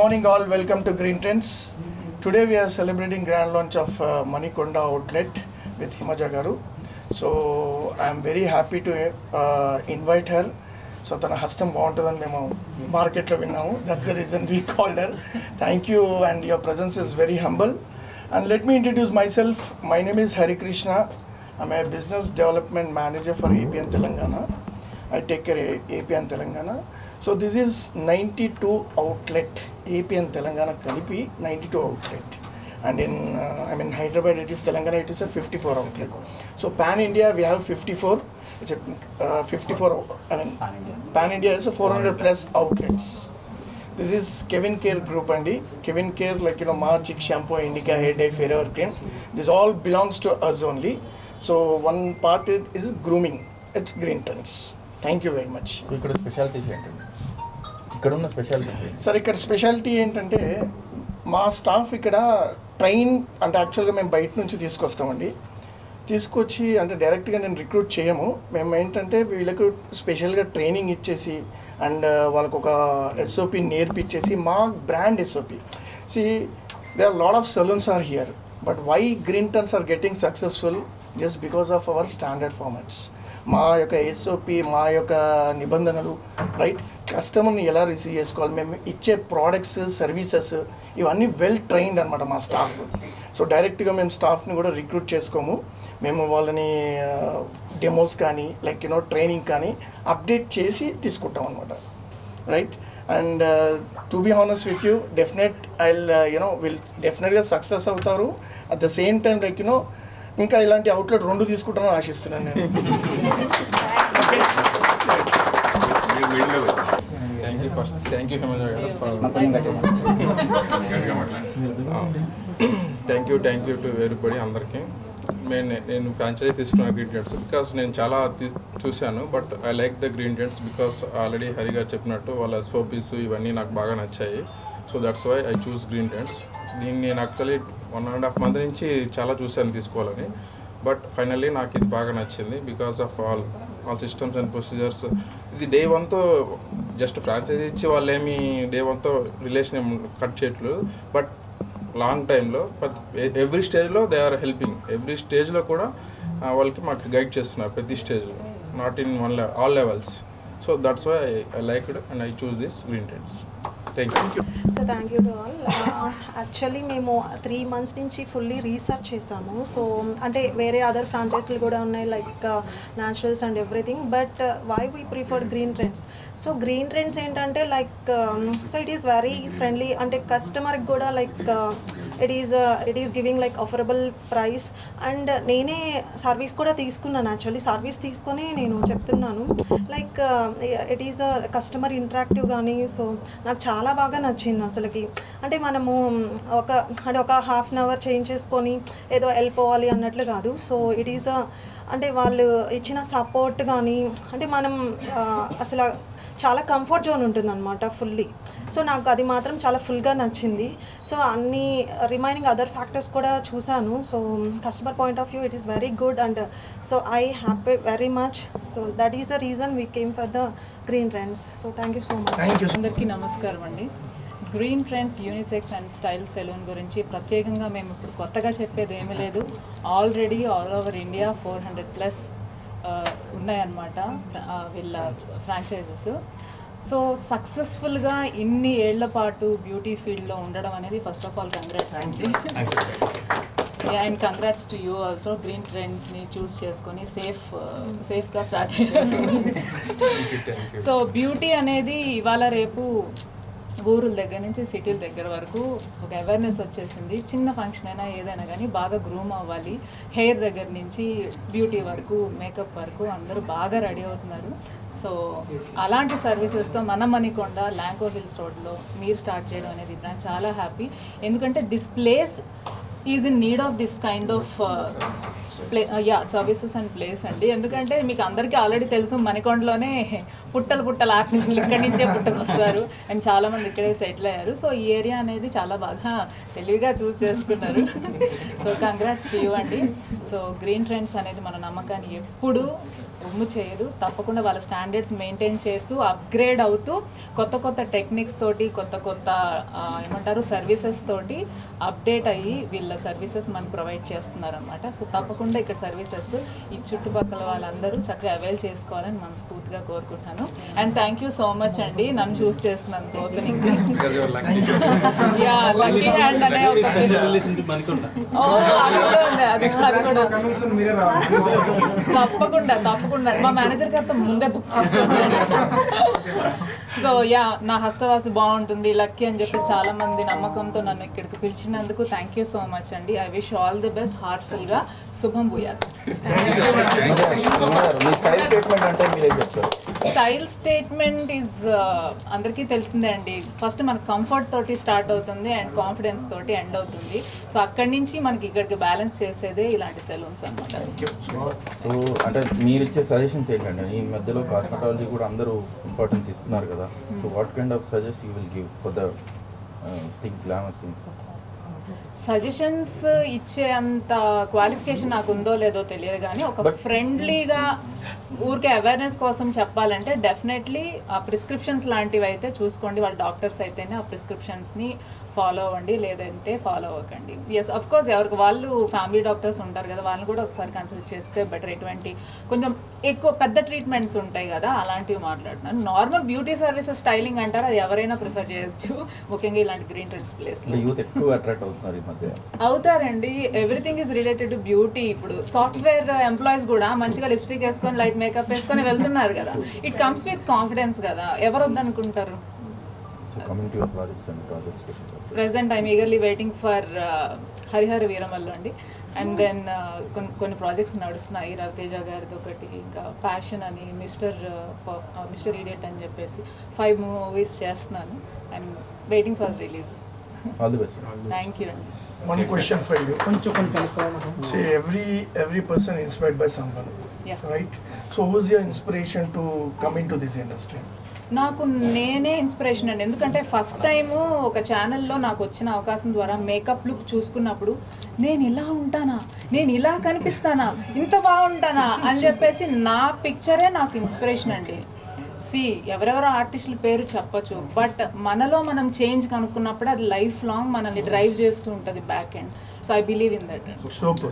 morning all, welcome to Green Trends. Today we are celebrating grand launch of Manikonda outlet with Himaja Garu. So I am very happy to invite her. So తన హస్తం బాగుంటుందని మేము మార్కెట్లో విన్నాము. That's the reason we called her. Thank you, and your presence is very humble. And let me introduce myself. My name is Hari Krishna. I'm a business development manager for AP and Telangana. I take care of AP and Telangana. So this is 92 outlet, AP and Telangana Kalipi, 92 outlet. And in Hyderabad it is Telangana, it is a 54 outlet. So Pan India we have 54. It's a 54. Pan India is a 400 plus outlets. This is Kevin Care Group and Kevin Care, like Magic Shampoo, Indica Hair Dye, Forever Cream. This all belongs to us only. So one part is grooming. It's Green Trends. Thank you very much. So ఇక్కడ specialities ఏంటండి? ఇక్కడ ఉన్న speciality sir, ఇక్కడ speciality ఏంటంటే మా staff ఇక్కడ train అంటే యాక్చువల్గా మేము బయట నుంచి తీసుకొస్తామండి. తీసుకొచ్చి అంటే డైరెక్ట్గా నేను రిక్రూట్ చేయము. మేము ఏంటంటే వీళ్ళకు స్పెషల్గా ట్రైనింగ్ ఇచ్చేసి అండ్ వాళ్ళకు ఒక ఎస్ఓపి నేర్పించేసి మా brand SOP. See they are lot of salons are here, but why Green Trends are getting successful just because of our standard formats. మా యొక్క ఎస్ఓపి, మా యొక్క నిబంధనలు, రైట్, కస్టమర్ని ఎలా రిసీవ్ చేసుకోవాలి, మేము ఇచ్చే ప్రోడక్ట్స్, సర్వీసెస్ ఇవన్నీ వెల్ ట్రైన్డ్ అనమాట మా స్టాఫ్. సో డైరెక్ట్గా మేము స్టాఫ్ని కూడా రిక్రూట్ చేసుకోము. మేము వాళ్ళని డెమోస్ కానీ లైక్ ట్రైనింగ్ కానీ అప్డేట్ చేసి తీసుకుంటాం అనమాట, right. And to be honest with you, will డెఫినెట్గా సక్సెస్ అవుతారు. At the same time like ఇంకా ఇలాంటి అవుట్లెట్ 2 తీసుకుంటానని ఆశిస్తున్నాను నేను. థ్యాంక్ యూ టు ఎవ్రీబడి అందరికీ. నేను ఫ్రాంచైజీ తీసుకున్న గ్రీన్ టెంట్స్ బికాస్ నేను చాలా చూశాను, but I like the Green Trends because already Hari garu చెప్పినట్టు వాళ్ళ ఎస్ఓపీస్ ఇవన్నీ నాకు బాగా నచ్చాయి. So that's why I choose Green Trends. దీన్ని నేను యాక్చువల్లీ 1.5 months నుంచి చాలా చూశాను తీసుకోవాలని, బట్ ఫైనల్లీ నాకు ఇది బాగా నచ్చింది because of all systems and procedures. ఇది డే 1తో జస్ట్ ఫ్రాంచైజీ ఇచ్చి వాళ్ళు ఏమి డే 1తో రిలేషన్ ఏమి కట్ చేయట్లేదు, బట్ లాంగ్ టైంలో బట్ ఎవ్రీ స్టేజ్లో దే ఆర్ హెల్పింగ్. ఎవ్రీ స్టేజ్లో కూడా వాళ్ళకి మాకు గైడ్ చేస్తున్నారు ప్రతి స్టేజ్లో, not in all levels. So that's why I like it and I choose this Green Trends. Thank you. So thank you to all. Actually మేము 3 months నుంచి ఫుల్లీ రీసెర్చ్ చేసాము. సో అంటే వేరే అదర్ ఫ్రాంచైజీలు కూడా ఉన్నాయి like Naturals and everything, but why we preferred Green Trends. So Green Trends ఏంటంటే like so it is very friendly, అంటే కస్టమర్కి కూడా like it is giving like affordable price. And నేనే సర్వీస్ కూడా తీసుకున్నాను. యాక్చువల్లీ సర్వీస్ తీసుకొని నేను చెప్తున్నాను like it is customer interactive కానీ. సో నాకు చాలా బాగా నచ్చింది అసలుకి. అంటే మనము ఒక హాఫ్ అన్ అవర్ చేంజ్ చేసుకొని ఏదో వెళ్ళిపోవాలి అన్నట్లు కాదు. సో ఇట్ ఈస్ అంటే వాళ్ళు ఇచ్చిన సపోర్ట్ కానీ అంటే మనం అసలు చాలా కంఫర్ట్ జోన్ ఉంటుందన్నమాట ఫుల్లీ. సో నాకు అది మాత్రం చాలా ఫుల్గా నచ్చింది. సో అన్ని రిమైనింగ్ అదర్ ఫ్యాక్టర్స్ కూడా చూశాను. So customer point of view it is very good and so I happy very much. So that is the reason we came for the Green Trends. So thank you so much. అందరికీ నమస్కారం అండి. Green Trends unisex and style salon గురించి ప్రత్యేకంగా మేము ఇప్పుడు కొత్తగా చెప్పేది ఏమీ లేదు. ఆల్రెడీ ఆల్ ఓవర్ ఇండియా 400+ ఉన్నాయన్నమాట వీళ్ళ ఫ్రాంచైజెస్. సో సక్సెస్ఫుల్గా ఇన్ని ఏళ్ల పాటు బ్యూటీ ఫీల్డ్లో ఉండడం అనేది ఫస్ట్ ఆఫ్ ఆల్ కంగ్రాట్స్ అండి. And congrats to you also. Green ట్రెండ్స్ని చూస్ చేసుకొని సేఫ్గా స్టార్ట్ అయ్యారు. సో బ్యూటీ అనేది ఇవాళ రేపు ఊరుల దగ్గర నుంచి సిటీల దగ్గర వరకు ఒక అవేర్నెస్ వచ్చేసింది. చిన్న ఫంక్షన్ అయినా ఏదైనా కానీ బాగా గ్రూమ్ అవ్వాలి. హెయిర్ దగ్గర నుంచి బ్యూటీ వరకు, మేకప్ వరకు అందరూ బాగా రెడీ అవుతున్నారు. సో అలాంటి సర్వీసెస్తో మన మణికొండ ల్యాంకో హిల్స్ రోడ్లో మీరు స్టార్ట్ చేయడం అనేది బ్రాంచ్ చాలా హ్యాపీ. ఎందుకంటే this place is in need of this kind of services and place అండి. ఎందుకంటే మీకు అందరికీ ఆల్రెడీ తెలుసు మణికొండలోనే పుట్టల ఆర్టిస్టులు ఇక్కడి నుంచే పుట్టుకొస్తారు అండ్ చాలామంది ఇక్కడే సెటిల్ అయ్యారు. సో ఈ ఏరియా అనేది చాలా బాగా తెలివిగా చూస్ చేసుకున్నారు. సో కంగ్రాట్స్ టు యూ అండి. సో గ్రీన్ ట్రెండ్స్ అనేది మన నమ్మకాన్ని ఎప్పుడు బొమ్ము చేయదు. తప్పకుండా వాళ్ళ స్టాండర్డ్స్ మెయింటైన్ చేస్తూ అప్గ్రేడ్ అవుతూ కొత్త కొత్త టెక్నిక్స్ తోటి కొత్త కొత్త ఏమంటారు సర్వీసెస్ తోటి అప్డేట్ అయ్యి వీళ్ళ సర్వీసెస్ మనకు ప్రొవైడ్ చేస్తున్నారన్నమాట. సో తప్పకుండా ఇక్కడ సర్వీసెస్ ఈ చుట్టుపక్కల వాళ్ళందరూ చక్కగా అవైల్ చేసుకోవాలని మనస్ఫూర్తిగా కోరుకుంటున్నాను. And thank you so much అండి నన్ను చూస్ చేస్తున్నందుకు ఓపెనింగ్. లక్కీ హ్యాండ్ అనే ఒక తప్పకుండా మా మేనేజర్ గారితో ముందే బుక్ చేసుకుంటాను. సో నా హస్తవాసి బాగుంటుంది లక్కీ అని చెప్పి చాలా మంది నమ్మకంతో నన్ను ఇక్కడికి పిలిచినందుకు థ్యాంక్ యూ సో మచ్ అండి. I wish all the best heartful గా. శుభం భూయాత్. స్టైల్ స్టేట్మెంట్ ఈజ్ అందరికీ తెలిసిందే అండి. ఫస్ట్ మన కంఫర్ట్ తోటి స్టార్ట్ అవుతుంది అండ్ కాన్ఫిడెన్స్ తోటి ఎండ్ అవుతుంది. సో అక్కడి నుంచి మనకి ఇక్కడికి బ్యాలెన్స్ చేసేదే ఇలాంటి సెలూన్స్ అనమాట. సో అంటే మీరు ఇచ్చే సజెషన్స్ ఏంటంటే ఈ మధ్యలో కాస్మెటాలజీ కూడా అందరూ ఇంపార్టెన్స్ ఇస్తున్నారు కదా. So what kind of suggest you will give for the thing glamours things? Suggestions ఇచ్చే అంత క్వాలిఫికేషన్ నాకు ఉందో లేదో తెలియదు కానీ ఒక ఫ్రెండ్లీగా ఊరికే అవేర్నెస్ కోసం చెప్పాలంటే డెఫినెట్లీ ఆ ప్రిస్క్రిప్షన్స్ లాంటివి అయితే చూసుకోండి. వాళ్ళ డాక్టర్స్ అయితేనే ఆ ప్రిస్క్రిప్షన్స్ని ఫాలో అవ్వండి, లేదంటే ఫాలో అవ్వకండి. ఎస్ అఫ్ కోర్స్ ఎవరికి వాళ్ళు ఫ్యామిలీ డాక్టర్స్ ఉంటారు కదా, వాళ్ళని కూడా ఒకసారి కన్సల్ట్ చేస్తే బెటర్. ఎటువంటి కొంచెం ఎక్కువ పెద్ద ట్రీట్మెంట్స్ ఉంటాయి కదా అలాంటివి మాట్లాడుతున్నాను. నార్మల్ బ్యూటీ సర్వీసెస్ స్టైలింగ్ అంటారు, అది ఎవరైనా ప్రిఫర్ చేయొచ్చు, ముఖ్యంగా ఇలాంటి గ్రీన్ ట్రెండ్స్ ప్లేస్లో. యూత్ ఎక్కువ అట్రాక్ట్ అవుతున్నారు ఈ మధ్య. అవుతారండి. Everything is related to beauty. ఇప్పుడు సాఫ్ట్వేర్ ఎంప్లాయీస్ కూడా మంచిగా లిప్స్టిక్ వేసుకొని లైట్ మేకప్ వేసుకొని వెళ్తున్నారు కదా. ఇట్ కమ్స్ విత్ కాన్ఫిడెన్స్ కదా, ఎవరు వద్దనుకుంటారు. Present I'm eagerly waiting for Harihara Veeramallu అండి. అండ్ దెన్ కొన్ని ప్రాజెక్ట్స్ నడుస్తున్నాయి. రవితేజ గారిది ఒకటి, ఇంకా ప్యాషన్ అని, మిస్టర్ ఈడియట్ అని చెప్పేసి 5 మూవీస్ చేస్తున్నాను. I'm waiting for release. Thank you అండి. One question for you. See, every person inspired by someone, right? So who's your inspiration to come into this industry? నాకు నేనే ఇన్స్పిరేషన్ అండి. ఎందుకంటే first time ఒక ఛానల్లో నాకు వచ్చిన అవకాశం ద్వారా మేకప్ లుక్ చూసుకున్నప్పుడు నేను ఇలా ఉంటానా, నేను ఇలా కనిపిస్తానా, ఇంత బాగుంటానా అని చెప్పేసి నా పిక్చరే నాకు ఇన్స్పిరేషన్ అండి. ఎవరెవరో ఆర్టిస్టుల పేరు చెప్పచ్చు, బట్ మనలో మనం చేంజ్ కనుక్కున్నప్పుడు అది లైఫ్ లాంగ్ మనల్ని డ్రైవ్ చేస్తూ ఉంటుంది back end. So I believe in that. Super.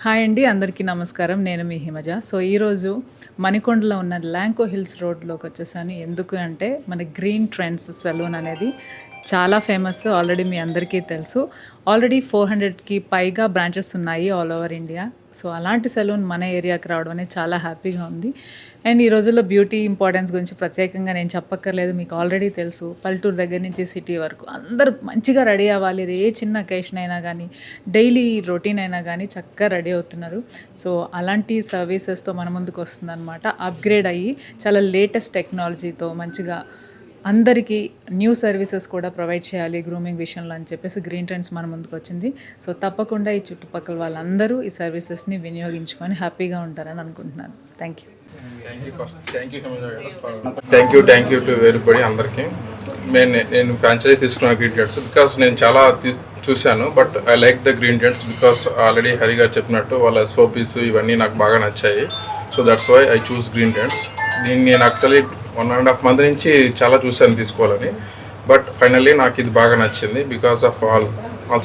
Hi అండి, అందరికీ నమస్కారం. నేను మీ హిమజ. సో ఈరోజు మణికొండలో ఉన్న ల్యాంకో హిల్స్ రోడ్లోకి వచ్చేసాను. ఎందుకు అంటే మన గ్రీన్ ట్రెండ్స్ సెలూన్ అనేది చాలా ఫేమస్, ఆల్రెడీ మీ అందరికీ తెలుసు. ఆల్రెడీ 400కి పైగా బ్రాంచెస్ ఉన్నాయి ఆల్ ఓవర్ ఇండియా. సో అలాంటి సెలూన్ మన ఏరియాకి రావడం అనేది చాలా హ్యాపీగా ఉంది. అండ్ ఈ రోజుల్లో బ్యూటీ ఇంపార్టెన్స్ గురించి ప్రత్యేకంగా నేను చెప్పక్కర్లేదు, మీకు ఆల్రెడీ తెలుసు. పల్లెటూరు దగ్గర నుంచి సిటీ వరకు అందరూ మంచిగా రెడీ అవ్వాలి. ఏ చిన్న అకేషన్ అయినా కానీ, డైలీ రొటీన్ అయినా కానీ చక్కగా రెడీ అవుతున్నారు. సో అలాంటి సర్వీసెస్తో మన ముందుకు వస్తుందన్నమాట. అప్గ్రేడ్ అయ్యి చాలా లేటెస్ట్ టెక్నాలజీతో మంచిగా అందరికీ న్యూ సర్వీసెస్ కూడా ప్రొవైడ్ చేయాలి గ్రూమింగ్ విషయంలో అని చెప్పేసి గ్రీన్ ట్రెండ్స్ మన ముందుకు వచ్చింది. సో తప్పకుండా ఈ చుట్టుపక్కల వాళ్ళందరూ ఈ సర్వీసెస్ని వినియోగించుకొని హ్యాపీగా ఉంటారని అనుకుంటున్నాను. Thank you. Thank you to everybody అందరికీ. నేను ఫ్రాంచైజీ తీసుకున్నాను గ్రీన్ ట్రెండ్స్ బికాస్ నేను చాలా చూశాను, but I like the Green Trends because already Hari garu చెప్పినట్టు వాళ్ళ ఎస్ఓపీస్ ఇవన్నీ నాకు బాగా నచ్చాయి. So that's why I choose Green Trends. దీన్ని నేను యాక్చువల్లీ 1.5 month నుంచి చాలా చూశాను తీసుకోవాలని, బట్ ఫైనల్లీ నాకు ఇది బాగా నచ్చింది because of all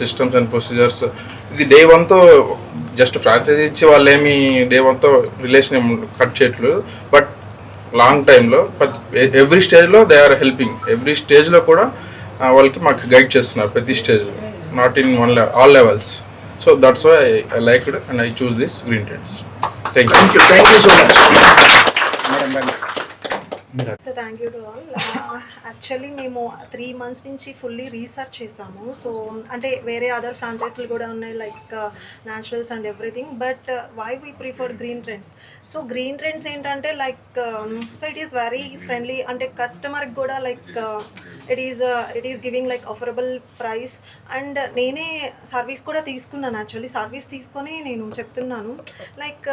systems and procedures. ఇది డే 1తో జస్ట్ ఫ్రాంచైజీ ఇచ్చి వాళ్ళు ఏమి డే 1తో రిలేషన్ ఏమి కట్ చేయట్లేదు, బట్ లాంగ్ టైంలో ఎవ్రీ స్టేజ్లో దే ఆర్ హెల్పింగ్. ఎవ్రీ స్టేజ్లో కూడా వాళ్ళకి మాకు గైడ్ చేస్తున్నారు ప్రతి స్టేజ్లో, not in all levels. So that's why I liked and I choose this Green Trends. Thank you so much. మీరు so thank you to all. Actually మేము 3 months నుంచి ఫుల్లీ రీసెర్చ్ చేసాము. సో అంటే వేరే అదర్ ఫ్రాంచైజీలు కూడా ఉన్నాయి like Naturals and everything, but why we prefer Green Trends. So Green Trends ఏంటంటే like so it is very friendly, అంటే కస్టమర్కి కూడా like it is giving like affordable price. And నేనే సర్వీస్ కూడా తీసుకున్నాను. యాక్చువల్లీ సర్వీస్ తీసుకొని నేను చెప్తున్నాను like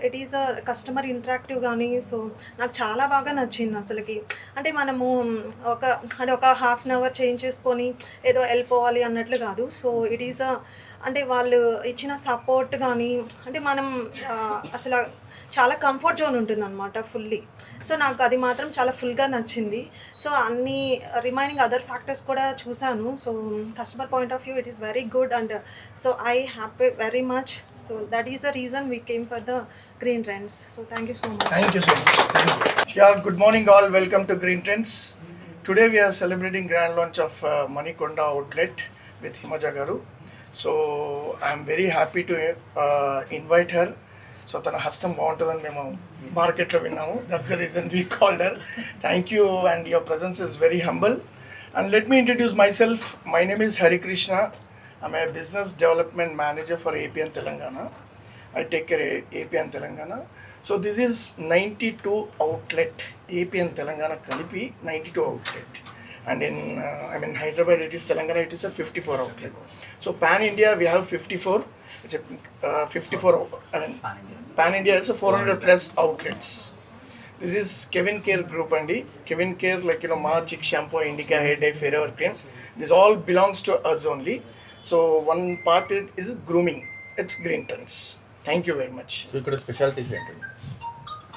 it is a customer interactive కానీ. సో నాకు చాలా బాగా నచ్చింది అసలుకి. అంటే మనము ఒక హాఫ్ అన్ అవర్ చేంజ్ చేసుకొని ఏదో వెళ్ళిపోవాలి అన్నట్లు కాదు. సో ఇట్ ఈస్ అంటే వాళ్ళు ఇచ్చిన సపోర్ట్ కానీ, అంటే మనం అసలు చాలా కంఫర్ట్ జోన్ ఉంటుంది అనమాట ఫుల్లీ. సో నాకు అది మాత్రం చాలా ఫుల్గా నచ్చింది. సో అన్ని రిమైనింగ్ అదర్ ఫ్యాక్టర్స్ కూడా చూశాను. So customer point of view it is very good, and so I happy very much. So that is the reason we came for the Green Trends. So thank you so much. Thank you so much. Thank you. Yeah, good morning all. Welcome to Green Trends. Today we are celebrating grand launch of Manikonda outlet with Himaja Garu. So I am very happy to invite her. So తన హస్తం బాగుంటుందని మేము మార్కెట్లో విన్నాము. That's the reason we called her. Thank you, and your presence is very humble. And let me introduce myself. My name is Hari Krishna. I'm a business development manager for AP and Telangana. I take care of AP and Telangana. So this is 92 outlet. AP and Telangana Kalipi 92 outlet. And in Hyderabad it is Telangana, it is a 54 outlet. So pan India we have 54. It's a 54. Pan India is a 400 plus outlets. This is Kevin Care Group andi. Kevin Care, like Ma Chick Shampoo, Indica Hair Dye, Forever Cream. This all belongs to us only. So one part is grooming. It's Green Trends. Thank you very much. So ఇక్కడ specialities ఏంటండి?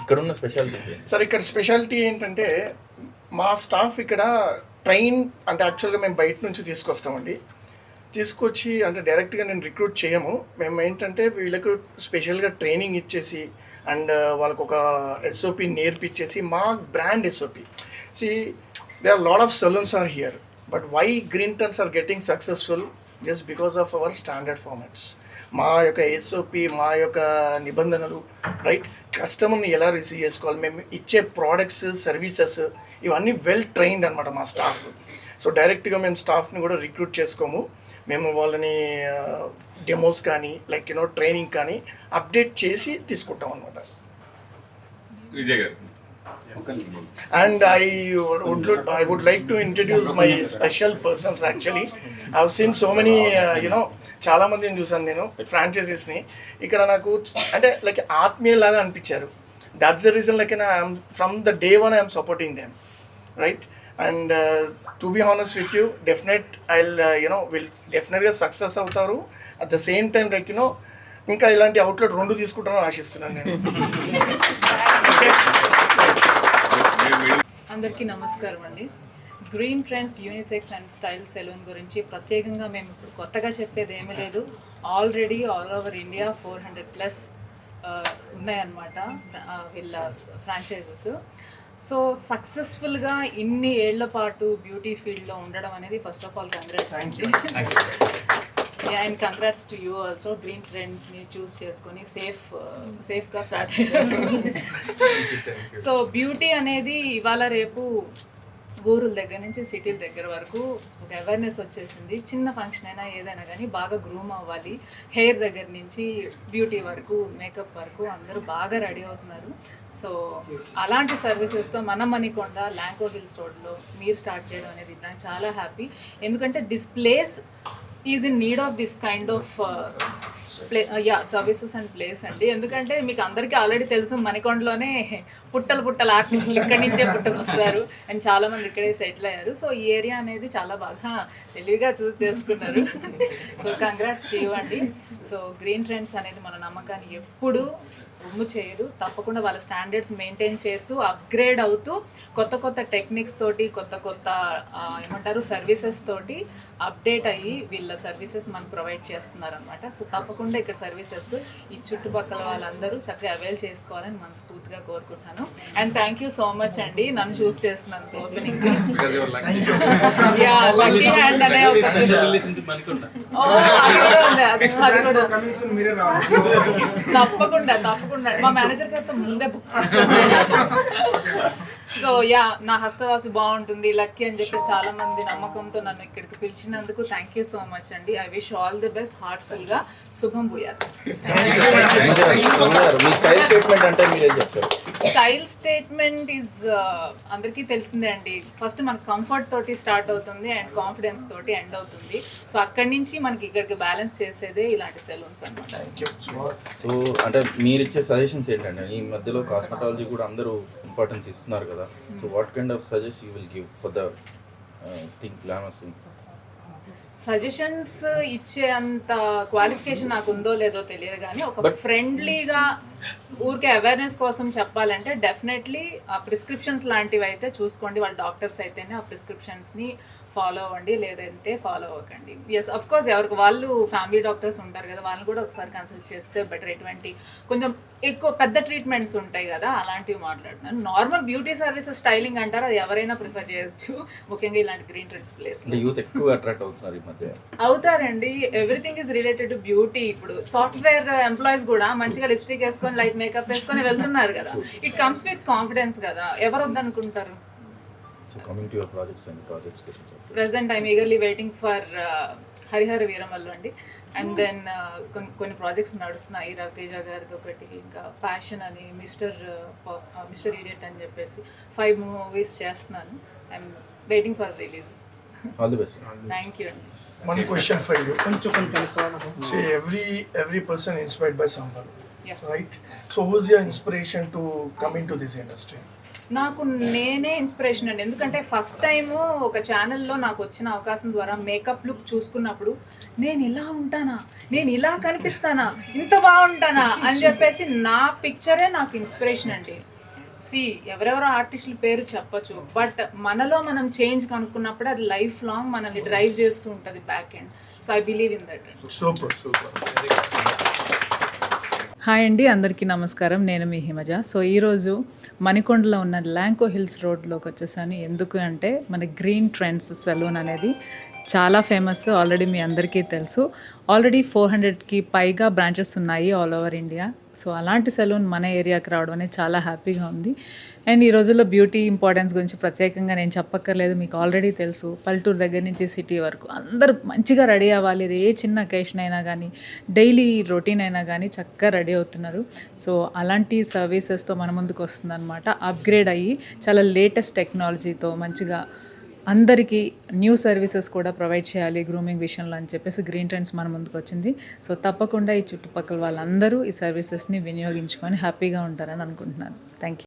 ఇక్కడ ఉన్న specialities ఏంటి? Sir ఇక్కడ speciality ఏంటంటే మా staff ఇక్కడ train, అంటే యాక్చువల్గా మేము బయట నుంచి తీసుకొస్తామండి. తీసుకొచ్చి అంటే డైరెక్ట్గా నేను రిక్రూట్ చేయము. మేము ఏంటంటే వీళ్ళకు స్పెషల్గా ట్రైనింగ్ ఇచ్చేసి అండ్ వాళ్ళకు ఒక ఎస్ఓపి నేర్పించేసి మా brand SOP. See they are lot of salons are here, but why Green Trends are getting successful just because of our standard formats. మా యొక్క ఎస్ఓపి, మా యొక్క నిబంధనలు, రైట్, కస్టమర్ని ఎలా రిసీవ్ చేసుకోవాలి, మేము ఇచ్చే ప్రోడక్ట్స్, సర్వీసెస్ ఇవన్నీ వెల్ ట్రైన్డ్ అనమాట మా స్టాఫ్. సో డైరెక్ట్గా మేము స్టాఫ్ని కూడా రిక్రూట్ చేసుకోము. మేము వాళ్ళని డెమోస్ కానీ లైక్ ట్రైనింగ్ కానీ అప్డేట్ చేసి తీసుకుంటాం అనమాట. విజయ్ గారు, And I would like to introduce my special persons. Actually, I have seen so many చాలా మందిని చూసాను నేను ఫ్రాంచైజీస్ని. ఇక్కడ నాకు అంటే లైక్ ఆత్మీయలాగా అనిపించారు. That's the reason like I'm from the day one I'm supporting them, right. And to be honest with you, will డెఫినెట్గా సక్సెస్ అవుతారు. At the same time like ఇంకా ఇలాంటి అవుట్లెట్ 2 తీసుకుంటారని ఆశిస్తున్నాను నేను. అందరికీ నమస్కారం అండి. Green Trends unisex and style salon గురించి ప్రత్యేకంగా మేము ఇప్పుడు కొత్తగా చెప్పేది ఏమీ లేదు. ఆల్రెడీ ఆల్ ఓవర్ ఇండియా 400+ ఉన్నాయన్నమాట వీళ్ళ ఫ్రాంచైజెస్. సో సక్సెస్ఫుల్గా ఇన్ని ఏళ్ల పాటు బ్యూటీ ఫీల్డ్లో ఉండడం అనేది ఫస్ట్ ఆఫ్ ఆల్ కంగ్రాట్స్ అండి. And congrats to you also. Green ట్రెండ్స్ని చూస్ చేసుకొని సేఫ్గా స్టార్ట్ అయ్యారు. సో బ్యూటీ అనేది ఇవాళ రేపు ఊరుల దగ్గర నుంచి సిటీల దగ్గర వరకు ఒక అవేర్నెస్ వచ్చేసింది. చిన్న ఫంక్షన్ అయినా ఏదైనా కానీ బాగా గ్రూమ్ అవ్వాలి. హెయిర్ దగ్గర నుంచి బ్యూటీ వరకు, మేకప్ వరకు అందరూ బాగా రెడీ అవుతున్నారు. సో అలాంటి సర్వీసెస్తో మన మణికొండ ల్యాంకో హిల్స్ రోడ్లో మీరు స్టార్ట్ చేయడం అనేది నాకు చాలా హ్యాపీ. ఎందుకంటే this place is in need of this kind of services and place అండి. ఎందుకంటే మీకు అందరికీ ఆల్రెడీ తెలుసు మణికొండలోనే పుట్టల ఆర్టిస్టులు ఇక్కడి నుంచే పుట్టుకొస్తారు అండ్ చాలామంది ఇక్కడే సెటిల్ అయ్యారు. సో ఈ ఏరియా అనేది చాలా బాగా తెలివిగా చూస్ చేసుకున్నారు. సో కంగ్రాట్స్ టు యూ అండి. సో గ్రీన్ ట్రెండ్స్ అనేది మన నమ్మకాన్ని ఎప్పుడు రొమ్ము చేయదు. తప్పకుండా వాళ్ళ స్టాండర్డ్స్ మెయింటైన్ చేస్తూ అప్గ్రేడ్ అవుతూ కొత్త టెక్నిక్స్ తోటి కొత్త సర్వీసెస్ తోటి అప్డేట్ అయ్యి వీళ్ళ సర్వీసెస్ మనకు ప్రొవైడ్ చేస్తున్నారనమాట. సో తప్పకుండా ఇక్కడ సర్వీసెస్ ఈ చుట్టుపక్కల వాళ్ళందరూ చక్కగా అవైల్ చేసుకోవాలని మనస్ఫూర్తిగా కోరుకుంటున్నాను. And thank you so much అండి నన్ను చూస్ చేస్తున్నందుకు ఓపెనింగ్. లక్కీ హ్యాండ్ అనే తప్పకుండా మా మేనేజర్ గారితో ముందే బుక్ చేసుకుంటాను. సో యా నా హస్తవాసి బాగుంటుంది లక్కీ అని చెప్పి చాలా మంది నమ్మకంతో నన్ను ఇక్కడికి పిలిచినందుకు థ్యాంక్ యూ సో మచ్ అండి. I wish all the best heartful గా శుభం భూయాత్. మీ స్టైల్ స్టేట్మెంట్ అంటే మీరేం చెప్తారు? స్టైల్ స్టేట్మెంట్ ఈజ్ అందరికీ తెలిసిందే అండి. ఫస్ట్ మన కంఫర్ట్ తోటి స్టార్ట్ అవుతుంది అండ్ కాన్ఫిడెన్స్ తోటి ఎండ్ అవుతుంది. సో అక్కడి నుంచి మనకి ఇక్కడికి బ్యాలెన్స్ చేసేదే ఇలాంటి సెలూన్స్ అనమాట. సో అంటే మీరు ఇచ్చే సజెషన్స్ ఏంటంటే ఈ మధ్యలో కాస్మెటాలజీ కూడా అందరూ ఇంపార్టెన్స్ ఇస్తున్నారు కదా. So what kind of suggest you will give for the thing glamorous things? Suggestions ఇచ్చే అంత క్వాలిఫికేషన్ నాకు ఉందో లేదో తెలియదు కానీ ఒక ఫ్రెండ్లీగా ఊరికే అవేర్నెస్ కోసం చెప్పాలంటే డెఫినెట్లీ ఆ ప్రిస్క్రిప్షన్స్ లాంటివి అయితే చూసుకోండి. వాళ్ళ డాక్టర్స్ అయితేనే ఆ ప్రిస్క్రిప్షన్స్ని ఫాలో అవ్వండి, లేదంటే ఫాలో అవ్వకండి. ఎస్ అఫ్ కోర్స్ ఎవరికి వాళ్ళు ఫ్యామిలీ డాక్టర్స్ ఉంటారు కదా, వాళ్ళని కూడా ఒకసారి కన్సల్ట్ చేస్తే బెటర్. ఎటువంటి కొంచెం ఎక్కువ పెద్ద ట్రీట్మెంట్స్ ఉంటాయి కదా అలాంటివి మాట్లాడుతున్నాను. నార్మల్ బ్యూటీ సర్వీసెస్ స్టైలింగ్ అంటారు, అది ఎవరైనా ప్రిఫర్ చేయొచ్చు, ముఖ్యంగా ఇలాంటి గ్రీన్ ట్రెండ్స్ ప్లేస్ యూత్ ఎక్కువ అట్రాక్ట్ అవుతున్నారు ఈ మధ్య. అవుతారండి. Everything is related to beauty. ఇప్పుడు సాఫ్ట్వేర్ ఎంప్లాయీస్ కూడా మంచిగా లిప్స్టిక్ వేసుకొని లైట్ మేకప్ వేసుకొని వెళ్తున్నారు కదా. ఇట్ కమ్స్ విత్ కాన్ఫిడెన్స్ కదా, ఎవరు వద్దనుకుంటారు. So coming to your projects and projects గురించి present I'm eagerly waiting for Harihara Veeramallu అండి. అండ్ దెన్ కొన్ని ప్రాజెక్ట్స్ నడుస్తున్నాయి. రవితేజ గారిది ఒకటి, ఇంకా ప్యాషన్ అని, మిస్టర్ ఈడియట్ అని చెప్పేసి 5 మూవీస్ చేస్తున్నాను. I'm waiting for release. All the best. Thank you అండి. One question for you. See, every person inspired by someone, Yeah. right? So who's your inspiration to come into this industry? నాకు నేనే inspiration అండి. ఎందుకంటే first time ఒక ఛానల్లో నాకు వచ్చిన అవకాశం ద్వారా మేకప్ లుక్ చూసుకున్నప్పుడు నేను ఇలా ఉంటానా, నేను ఇలా కనిపిస్తానా, ఇంత బాగుంటానా అని చెప్పేసి నా పిక్చరే నాకు ఇన్స్పిరేషన్ అండి. ఎవరెవరో ఆర్టిస్టుల పేరు చెప్పచ్చు, బట్ మనలో మనం చేంజ్ కనుక్కున్నప్పుడు అది లైఫ్ లాంగ్ మనల్ని డ్రైవ్ చేస్తూ ఉంటుంది back end. So I believe in that. Super. Hi అండి, అందరికీ నమస్కారం. నేను మీ హిమజ. సో ఈరోజు మణికొండలో ఉన్న ల్యాంకో హిల్స్ రోడ్లోకి వచ్చేసాను. ఎందుకు అంటే మన గ్రీన్ ట్రెండ్స్ సెలూన్ అనేది చాలా ఫేమస్, ఆల్రెడీ మీ అందరికీ తెలుసు. ఆల్రెడీ 400కి పైగా బ్రాంచెస్ ఉన్నాయి ఆల్ ఓవర్ ఇండియా. సో అలాంటి సెలూన్ మన ఏరియాకి రావడం అనేది చాలా హ్యాపీగా ఉంది. అండ్ ఈ రోజుల్లో బ్యూటీ ఇంపార్టెన్స్ గురించి ప్రత్యేకంగా నేను చెప్పక్కర్లేదు, మీకు ఆల్రెడీ తెలుసు. పల్లెటూరు దగ్గర నుంచి సిటీ వరకు అందరూ మంచిగా రెడీ అవ్వాలి. ఇది ఏ చిన్న అకేషన్ అయినా కానీ, డైలీ రొటీన్ అయినా కానీ చక్కగా రెడీ అవుతున్నారు. సో అలాంటి సర్వీసెస్తో మన ముందుకు వస్తుందన్నమాట. అప్గ్రేడ్ అయ్యి చాలా లేటెస్ట్ టెక్నాలజీతో మంచిగా అందరికీ న్యూ సర్వీసెస్ కూడా ప్రొవైడ్ చేయాలి గ్రూమింగ్ విషయంలో అని చెప్పేసి గ్రీన్ ట్రెండ్స్ మన ముందుకు వచ్చింది. సో తప్పకుండా ఈ చుట్టుపక్కల వాళ్ళందరూ ఈ సర్వీసెస్ని వినియోగించుకొని హ్యాపీగా ఉంటారని అనుకుంటున్నాను. Thank you.